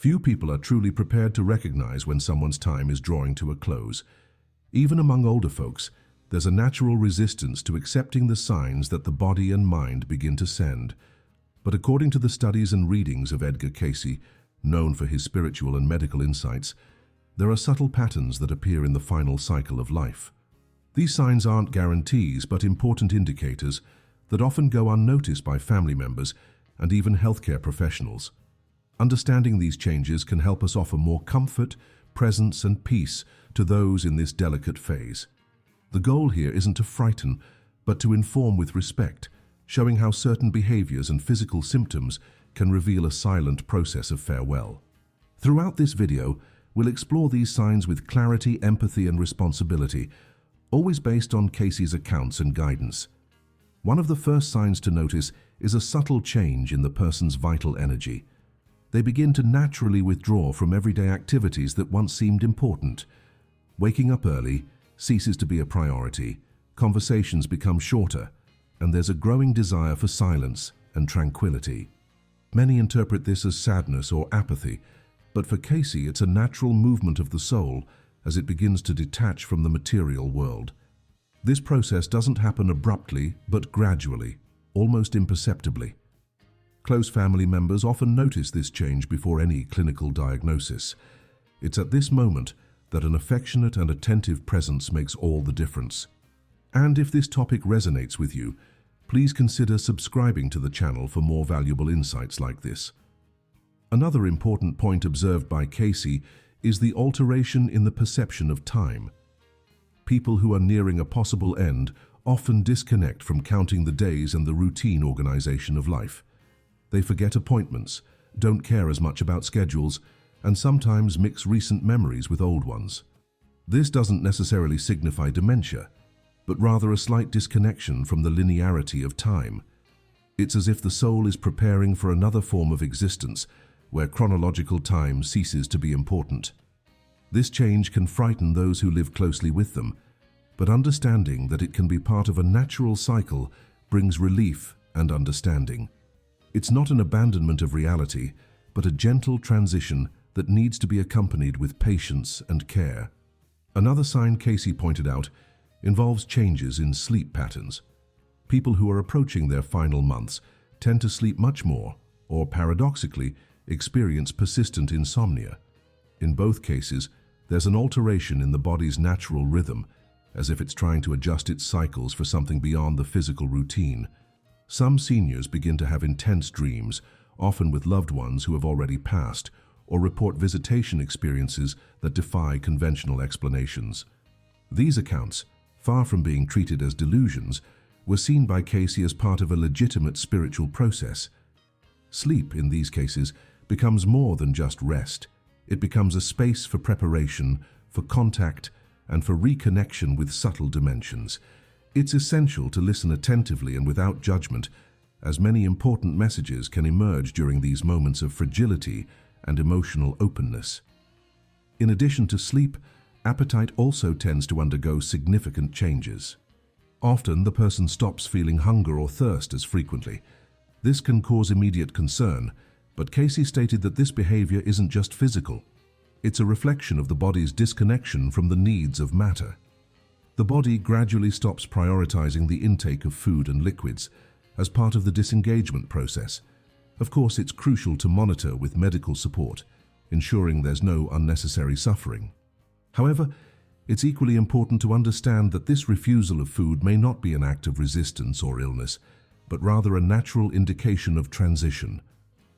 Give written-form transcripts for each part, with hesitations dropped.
Few people are truly prepared to recognize when someone's time is drawing to a close. Even among older folks, there's a natural resistance to accepting the signs that the body and mind begin to send. But according to the studies and readings of Edgar Cayce, known for his spiritual and medical insights, there are subtle patterns that appear in the final cycle of life. These signs aren't guarantees, but important indicators that often go unnoticed by family members and even healthcare professionals. Understanding these changes can help us offer more comfort, presence, and peace to those in this delicate phase. The goal here isn't to frighten, but to inform with respect, showing how certain behaviors and physical symptoms can reveal a silent process of farewell. Throughout this video, we'll explore these signs with clarity, empathy, and responsibility, always based on Cayce's accounts and guidance. One of the first signs to notice is a subtle change in the person's vital energy. They begin to naturally withdraw from everyday activities that once seemed important. Waking up early ceases to be a priority, conversations become shorter, and there's a growing desire for silence and tranquility. Many interpret this as sadness or apathy, but for Cayce it's a natural movement of the soul as it begins to detach from the material world. This process doesn't happen abruptly, but gradually, almost imperceptibly. Close family members often notice this change before any clinical diagnosis. It's at this moment that an affectionate and attentive presence makes all the difference. And if this topic resonates with you, please consider subscribing to the channel for more valuable insights like this. Another important point observed by Cayce is the alteration in the perception of time. People who are nearing a possible end often disconnect from counting the days and the routine organization of life. They forget appointments, don't care as much about schedules, and sometimes mix recent memories with old ones. This doesn't necessarily signify dementia, but rather a slight disconnection from the linearity of time. It's as if the soul is preparing for another form of existence where chronological time ceases to be important. This change can frighten those who live closely with them, but understanding that it can be part of a natural cycle brings relief and understanding. It's not an abandonment of reality, but a gentle transition that needs to be accompanied with patience and care. Another sign Cayce pointed out involves changes in sleep patterns. People who are approaching their final months tend to sleep much more, or paradoxically, experience persistent insomnia. In both cases, there's an alteration in the body's natural rhythm, as if it's trying to adjust its cycles for something beyond the physical routine. Some seniors begin to have intense dreams, often with loved ones who have already passed, or report visitation experiences that defy conventional explanations. These accounts, far from being treated as delusions, were seen by Cayce as part of a legitimate spiritual process. Sleep, in these cases, becomes more than just rest. It becomes a space for preparation, for contact, and for reconnection with subtle dimensions. It's essential to listen attentively and without judgment, as many important messages can emerge during these moments of fragility and emotional openness. In addition to sleep, appetite also tends to undergo significant changes. Often, the person stops feeling hunger or thirst as frequently. This can cause immediate concern, but Cayce stated that this behavior isn't just physical. It's a reflection of the body's disconnection from the needs of matter. The body gradually stops prioritizing the intake of food and liquids as part of the disengagement process. Of course, it's crucial to monitor with medical support, ensuring there's no unnecessary suffering. However, it's equally important to understand that this refusal of food may not be an act of resistance or illness, but rather a natural indication of transition.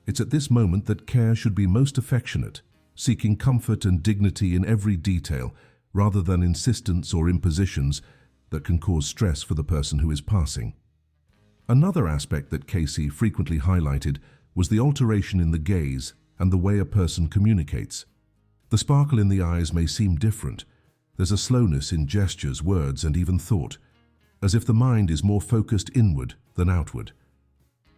It's at this moment that care should be most affectionate, seeking comfort and dignity in every detail, rather than insistence or impositions that can cause stress for the person who is passing. Another aspect that Cayce frequently highlighted was the alteration in the gaze and the way a person communicates. The sparkle in the eyes may seem different. There's a slowness in gestures, words, and even thought, as if the mind is more focused inward than outward.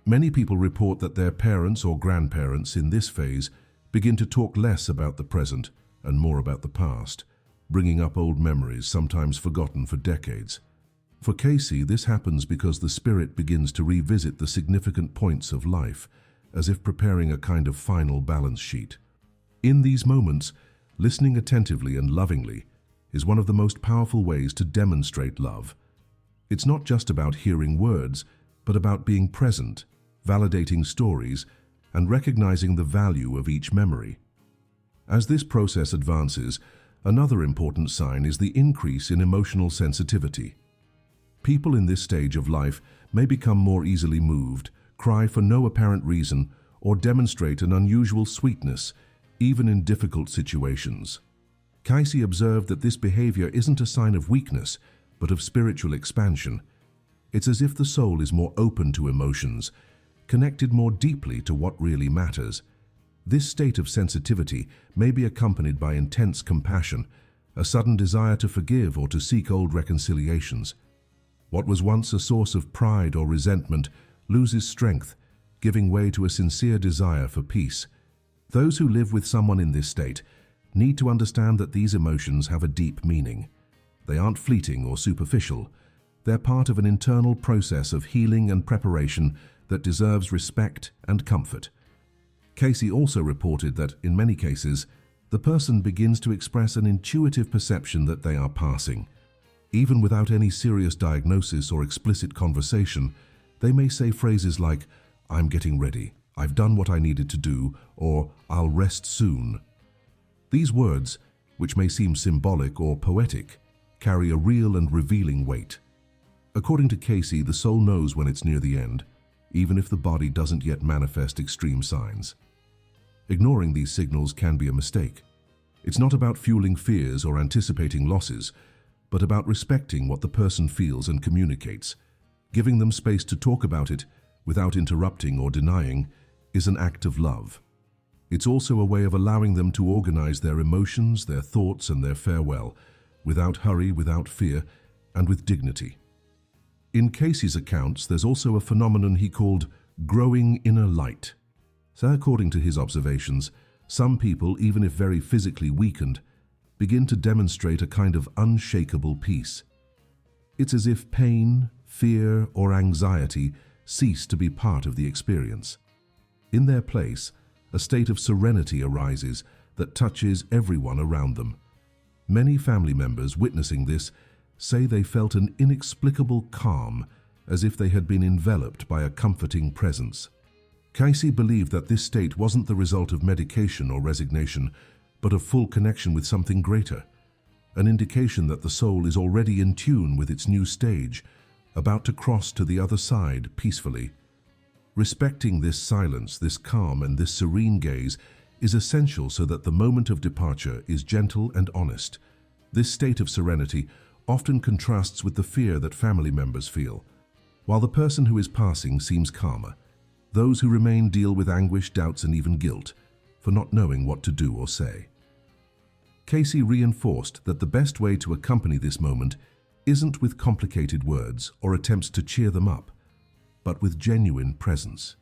Many people report that their parents or grandparents in this phase begin to talk less about the present and more about the past, bringing up old memories sometimes forgotten for decades. For Cayce, this happens because the spirit begins to revisit the significant points of life, as if preparing a kind of final balance sheet. In these moments, listening attentively and lovingly is one of the most powerful ways to demonstrate love. It's not just about hearing words, but about being present, validating stories, and recognizing the value of each memory. As this process advances, another important sign is the increase in emotional sensitivity. People in this stage of life may become more easily moved, cry for no apparent reason, or demonstrate an unusual sweetness, even in difficult situations. Cayce observed that this behavior isn't a sign of weakness, but of spiritual expansion. It's as if the soul is more open to emotions, connected more deeply to what really matters. This state of sensitivity may be accompanied by intense compassion, a sudden desire to forgive or to seek old reconciliations. What was once a source of pride or resentment loses strength, giving way to a sincere desire for peace. Those who live with someone in this state need to understand that these emotions have a deep meaning. They aren't fleeting or superficial. They're part of an internal process of healing and preparation that deserves respect and comfort. Cayce also reported that, in many cases, the person begins to express an intuitive perception that they are passing. Even without any serious diagnosis or explicit conversation, they may say phrases like, "I'm getting ready," "I've done what I needed to do," or "I'll rest soon." These words, which may seem symbolic or poetic, carry a real and revealing weight. According to Cayce, the soul knows when it's near the end, even if the body doesn't yet manifest extreme signs. Ignoring these signals can be a mistake. It's not about fueling fears or anticipating losses, but about respecting what the person feels and communicates. Giving them space to talk about it without interrupting or denying is an act of love. It's also a way of allowing them to organize their emotions, their thoughts, and their farewell, without hurry, without fear, and with dignity. In Cayce's accounts, there's also a phenomenon he called growing inner light. So according to his observations, some people, even if very physically weakened, begin to demonstrate a kind of unshakable peace. It's as if pain, fear, or anxiety cease to be part of the experience. In their place, a state of serenity arises that touches everyone around them. Many family members witnessing this say they felt an inexplicable calm, as if they had been enveloped by a comforting presence. Cayce believed that this state wasn't the result of medication or resignation, but of full connection with something greater, an indication that the soul is already in tune with its new stage, about to cross to the other side peacefully. Respecting this silence, this calm, and this serene gaze is essential so that the moment of departure is gentle and honest. This state of serenity often contrasts with the fear that family members feel. While the person who is passing seems calmer, those who remain deal with anguish, doubts, and even guilt for not knowing what to do or say. Cayce reinforced that the best way to accompany this moment isn't with complicated words or attempts to cheer them up, but with genuine presence,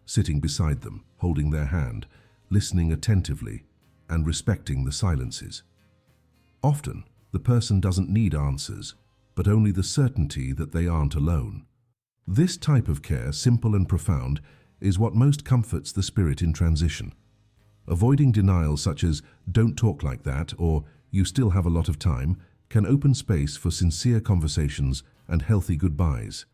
sitting beside them, holding their hand, listening attentively, and respecting the silences. Often, the person doesn't need answers, but only the certainty that they aren't alone. This type of care, simple and profound, is what most comforts the spirit in transition. Avoiding denials such as "don't talk like that" or "you still have a lot of time" can open space for sincere conversations and healthy goodbyes.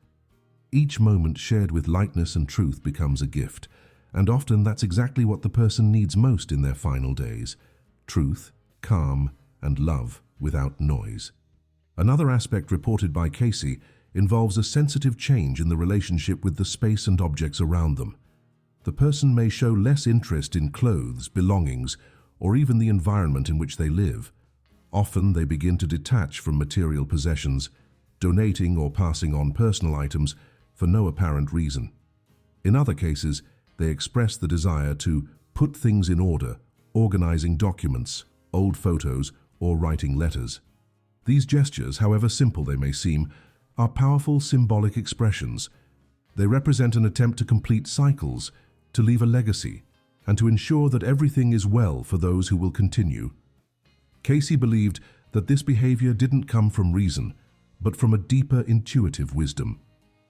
Each moment shared with lightness and truth becomes a gift, and often that's exactly what the person needs most in their final days: truth, calm, and love without noise. Another aspect reported by Cayce involves a sensitive change in the relationship with the space and objects around them. The person may show less interest in clothes, belongings, or even the environment in which they live. Often they begin to detach from material possessions, donating or passing on personal items for no apparent reason. In other cases, they express the desire to put things in order, organizing documents, old photos, or writing letters. These gestures, however simple they may seem, are powerful symbolic expressions. They represent an attempt to complete cycles, to leave a legacy, and to ensure that everything is well for those who will continue. Cayce believed that this behavior didn't come from reason, but from a deeper intuitive wisdom.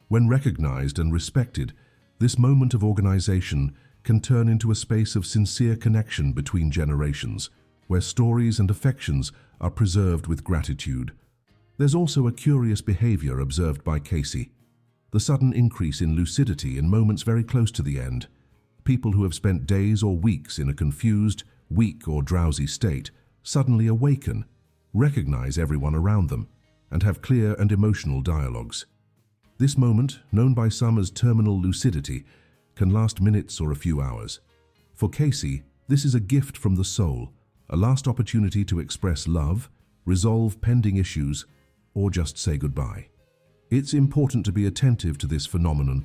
When recognized and respected, this moment of organization can turn into a space of sincere connection between generations, where stories and affections are preserved with gratitude. There's also a curious behavior observed by Cayce: the sudden increase in lucidity in moments very close to the end. People who have spent days or weeks in a confused, weak or drowsy state suddenly awaken, recognize everyone around them, and have clear and emotional dialogues. This moment, known by some as terminal lucidity, can last minutes or a few hours. For Cayce, this is a gift from the soul, a last opportunity to express love, resolve pending issues, or just say goodbye. It's important to be attentive to this phenomenon,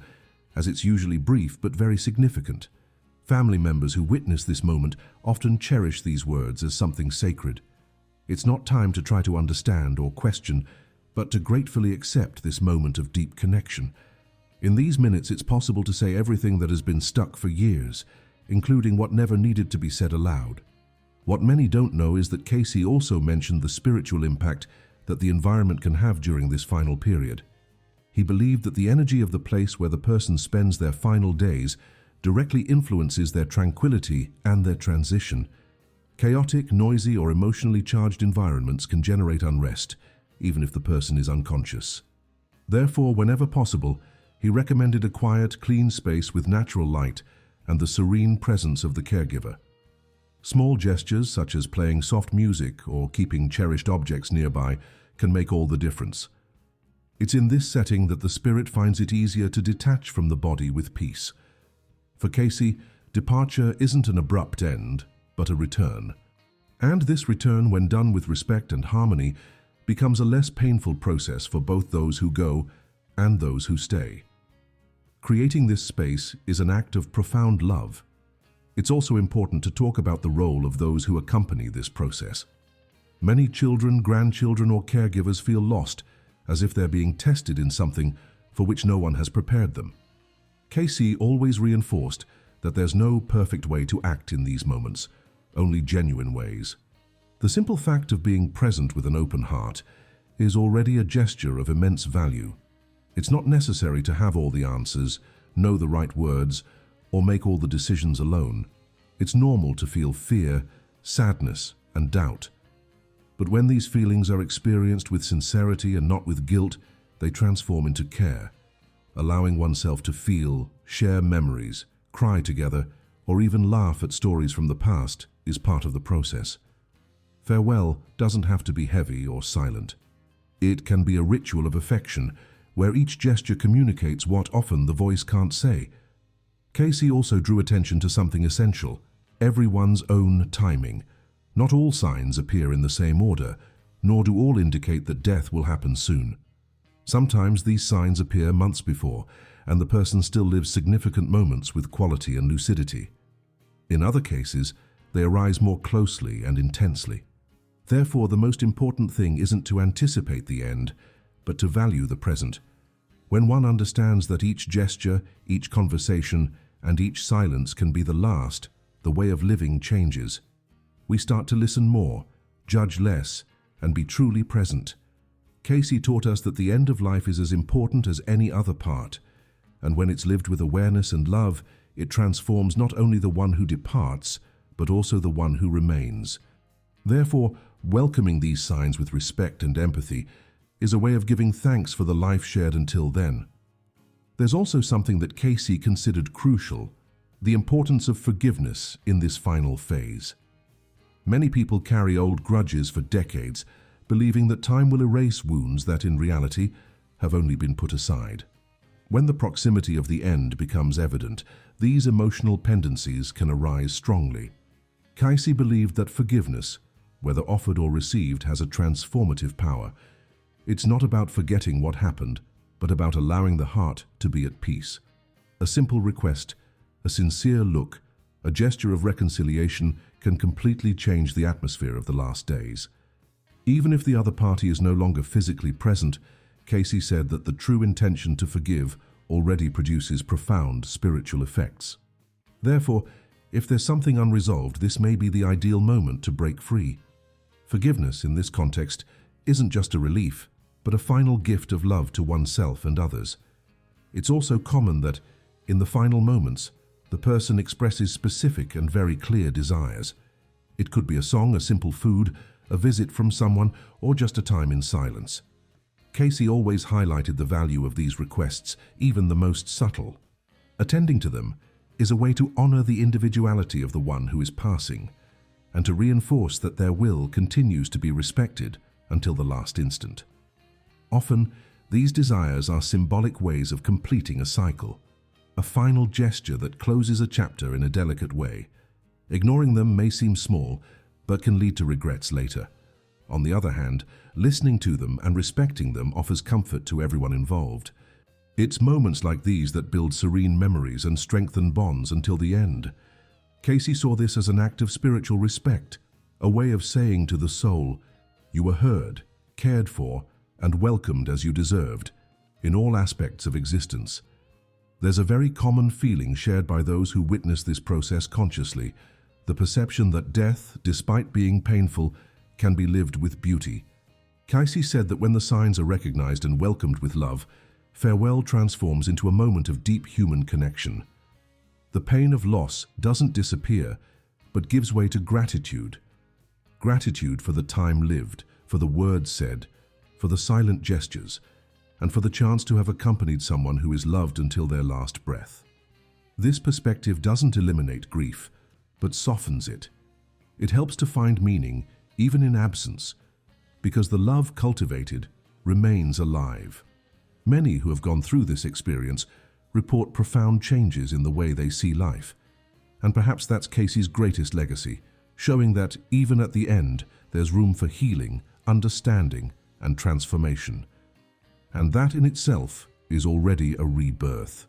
as it's usually brief but very significant. Family members who witness this moment often cherish these words as something sacred. It's not time to try to understand or question, but to gratefully accept this moment of deep connection. In these minutes, it's possible to say everything that has been stuck for years, including what never needed to be said aloud. What many don't know is that Cayce also mentioned the spiritual impact that the environment can have during this final period. He believed that the energy of the place where the person spends their final days directly influences their tranquility and their transition. Chaotic, noisy, or emotionally charged environments can generate unrest, even if the person is unconscious. Therefore, whenever possible, he recommended a quiet, clean space with natural light and the serene presence of the caregiver. Small gestures, such as playing soft music or keeping cherished objects nearby, can make all the difference. It's in this setting that the spirit finds it easier to detach from the body with peace. For Cayce, departure isn't an abrupt end, but a return. And this return, when done with respect and harmony, becomes a less painful process for both those who go and those who stay. Creating this space is an act of profound love. It's also important to talk about the role of those who accompany this process. Many children, grandchildren, or caregivers feel lost, as if they're being tested in something for which no one has prepared them. Cayce always reinforced that there's no perfect way to act in these moments, only genuine ways. The simple fact of being present with an open heart is already a gesture of immense value. It's not necessary to have all the answers, know the right words, or make all the decisions alone. It's normal to feel fear, sadness, and doubt. But when these feelings are experienced with sincerity and not with guilt, they transform into care. Allowing oneself to feel, share memories, cry together, or even laugh at stories from the past is part of the process. Farewell doesn't have to be heavy or silent. It can be a ritual of affection, where each gesture communicates what often the voice can't say. Cayce also drew attention to something essential: everyone's own timing. Not all signs appear in the same order, nor do all indicate that death will happen soon. Sometimes these signs appear months before, and the person still lives significant moments with quality and lucidity. In other cases, they arise more closely and intensely. Therefore, the most important thing isn't to anticipate the end, but to value the present. When one understands that each gesture, each conversation, and each silence can be the last, the way of living changes. We start to listen more, judge less, and be truly present. Cayce taught us that the end of life is as important as any other part, and when it's lived with awareness and love, it transforms not only the one who departs, but also the one who remains. Therefore, welcoming these signs with respect and empathy is a way of giving thanks for the life shared until then. There's also something that Cayce considered crucial: the importance of forgiveness in this final phase. Many people carry old grudges for decades, believing that time will erase wounds that, in reality, have only been put aside. When the proximity of the end becomes evident, these emotional tendencies can arise strongly. Cayce believed that forgiveness, whether offered or received, has a transformative power. It's not about forgetting what happened, but about allowing the heart to be at peace. A simple request, a sincere look, a gesture of reconciliation can completely change the atmosphere of the last days. Even if the other party is no longer physically present, Cayce said that the true intention to forgive already produces profound spiritual effects. Therefore, if there's something unresolved, this may be the ideal moment to break free. Forgiveness, in this context, isn't just a relief, but a final gift of love to oneself and others. It's also common that, in the final moments, The person expresses specific and very clear desires. It could be a song, a simple food, a visit from someone, or just a time in silence. Cayce always highlighted the value of these requests, even the most subtle. Attending to them is a way to honor the individuality of the one who is passing, and to reinforce that their will continues to be respected until the last instant. Often, these desires are symbolic ways of completing a cycle, a final gesture that closes a chapter in a delicate way. Ignoring them may seem small, but can lead to regrets later. On the other hand, listening to them and respecting them offers comfort to everyone involved. It's moments like these that build serene memories and strengthen bonds until the end. Cayce saw this as an act of spiritual respect, a way of saying to the soul, "You were heard, cared for, and welcomed as you deserved, in all aspects of existence." There's a very common feeling shared by those who witness this process consciously, the perception that death, despite being painful, can be lived with beauty. Cayce said that when the signs are recognized and welcomed with love, farewell transforms into a moment of deep human connection. The pain of loss doesn't disappear, but gives way to gratitude. Gratitude for the time lived, for the words said, for the silent gestures, and for the chance to have accompanied someone who is loved until their last breath. This perspective doesn't eliminate grief, but softens it. It helps to find meaning, even in absence, because the love cultivated remains alive. Many who have gone through this experience report profound changes in the way they see life. And perhaps that's Cayce's greatest legacy, showing that even at the end, there's room for healing, understanding, and transformation. And that in itself is already a rebirth.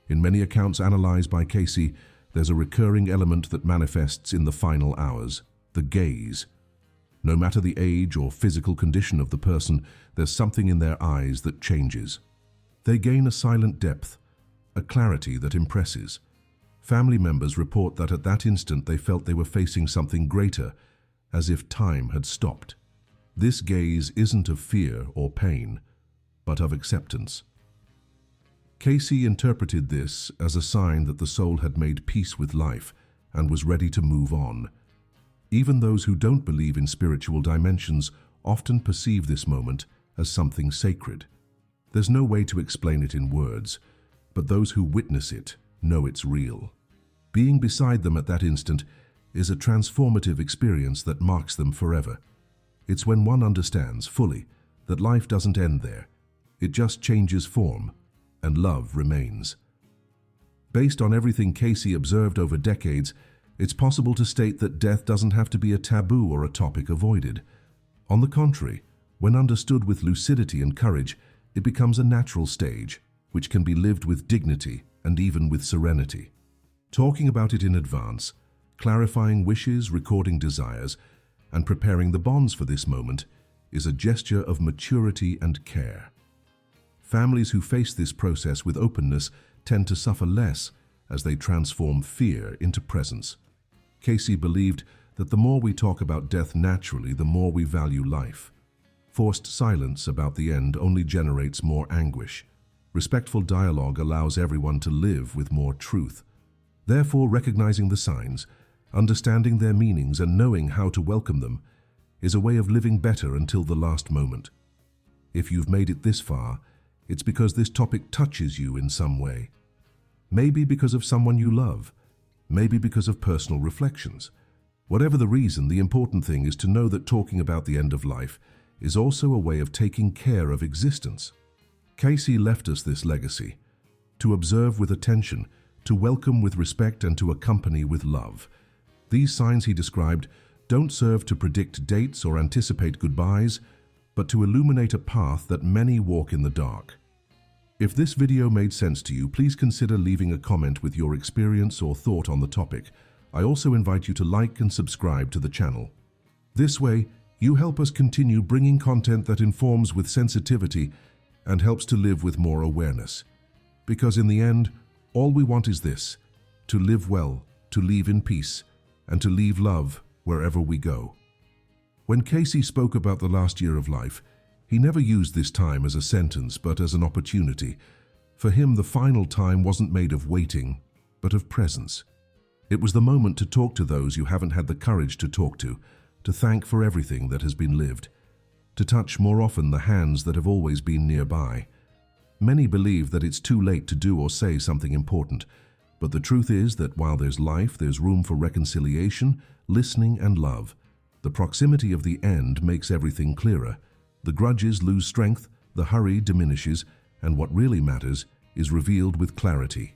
In many accounts analyzed by Cayce, there's a recurring element that manifests in the final hours, the gaze. No matter the age or physical condition of the person, there's something in their eyes that changes. They gain a silent depth, a clarity that impresses. Family members report that at that instant they felt they were facing something greater, as if time had stopped. This gaze isn't of fear or pain, but of acceptance. Cayce interpreted this as a sign that the soul had made peace with life and was ready to move on. Even those who don't believe in spiritual dimensions often perceive this moment as something sacred. There's no way to explain it in words, but those who witness it know it's real. Being beside them at that instant is a transformative experience that marks them forever. It's when one understands fully that life doesn't end there. It just changes form, and love remains. Based on everything Cayce observed over decades, it's possible to state that death doesn't have to be a taboo or a topic avoided. On the contrary, when understood with lucidity and courage, it becomes a natural stage, which can be lived with dignity and even with serenity. Talking about it in advance, clarifying wishes, recording desires, and preparing the bonds for this moment is a gesture of maturity and care. Families who face this process with openness tend to suffer less as they transform fear into presence. Cayce believed that the more we talk about death naturally, the more we value life. Forced silence about the end only generates more anguish. Respectful dialogue allows everyone to live with more truth. Therefore, recognizing the signs, understanding their meanings, and knowing how to welcome them is a way of living better until the last moment. If you've made it this far, it's because this topic touches you in some way. Maybe because of someone you love, maybe because of personal reflections. Whatever the reason, the important thing is to know that talking about the end of life is also a way of taking care of existence. Cayce left us this legacy: to observe with attention, to welcome with respect, and to accompany with love. These signs he described don't serve to predict dates or anticipate goodbyes, but to illuminate a path that many walk in the dark. If this video made sense to you, please consider leaving a comment with your experience or thought on the topic. I also invite you to like and subscribe to the channel. This way, you help us continue bringing content that informs with sensitivity and helps to live with more awareness. Because in the end, all we want is this: to live well, to leave in peace, and to leave love wherever we go. When Cayce spoke about the last year of life, he never used this time as a sentence, but as an opportunity. For him, the final time wasn't made of waiting, but of presence. It was the moment to talk to those you haven't had the courage to talk to thank for everything that has been lived, to touch more often the hands that have always been nearby. Many believe that it's too late to do or say something important, but the truth is that while there's life, there's room for reconciliation, listening, and love. The proximity of the end makes everything clearer. The grudges lose strength, the hurry diminishes, and what really matters is revealed with clarity.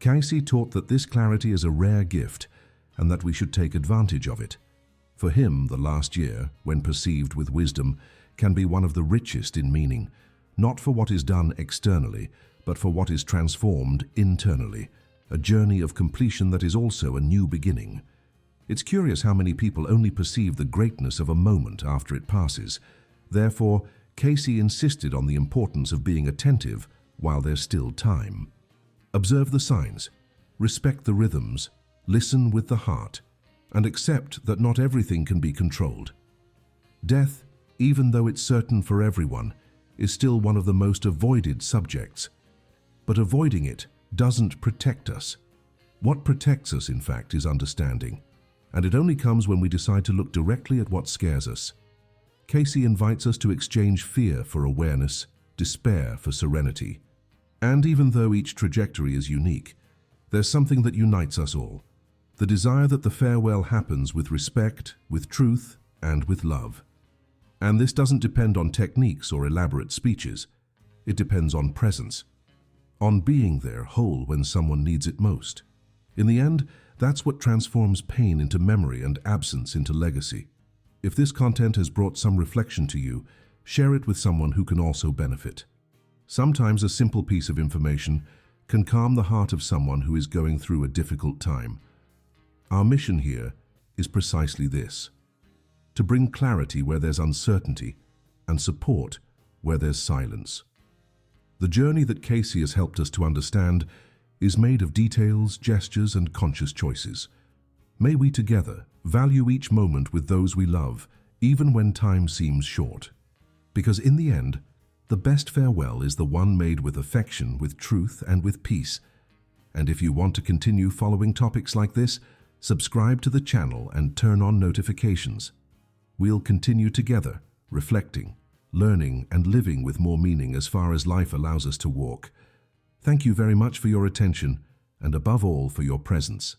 Cayce taught that this clarity is a rare gift and that we should take advantage of it. For him, the last year, when perceived with wisdom, can be one of the richest in meaning, not for what is done externally, but for what is transformed internally, a journey of completion that is also a new beginning. It's curious how many people only perceive the greatness of a moment after it passes. Therefore, Cayce insisted on the importance of being attentive while there's still time. Observe the signs, respect the rhythms, listen with the heart, and accept that not everything can be controlled. Death, even though it's certain for everyone, is still one of the most avoided subjects. But avoiding it doesn't protect us. What protects us, in fact, is understanding, and it only comes when we decide to look directly at what scares us. Cayce invites us to exchange fear for awareness, despair for serenity. And even though each trajectory is unique, there's something that unites us all. The desire that the farewell happens with respect, with truth, and with love. And this doesn't depend on techniques or elaborate speeches. It depends on presence, on being there whole when someone needs it most. In the end, that's what transforms pain into memory and absence into legacy. If this content has brought some reflection to you, share it with someone who can also benefit. Sometimes a simple piece of information can calm the heart of someone who is going through a difficult time. Our mission here is precisely this: to bring clarity where there's uncertainty and support where there's silence. The journey that Cayce has helped us to understand is made of details, gestures, and conscious choices. May we together value each moment with those we love, even when time seems short. Because in the end, the best farewell is the one made with affection, with truth, and with peace. And if you want to continue following topics like this, subscribe to the channel and turn on notifications. We'll continue together, reflecting, learning, and living with more meaning as far as life allows us to walk. Thank you very much for your attention, and above all, for your presence.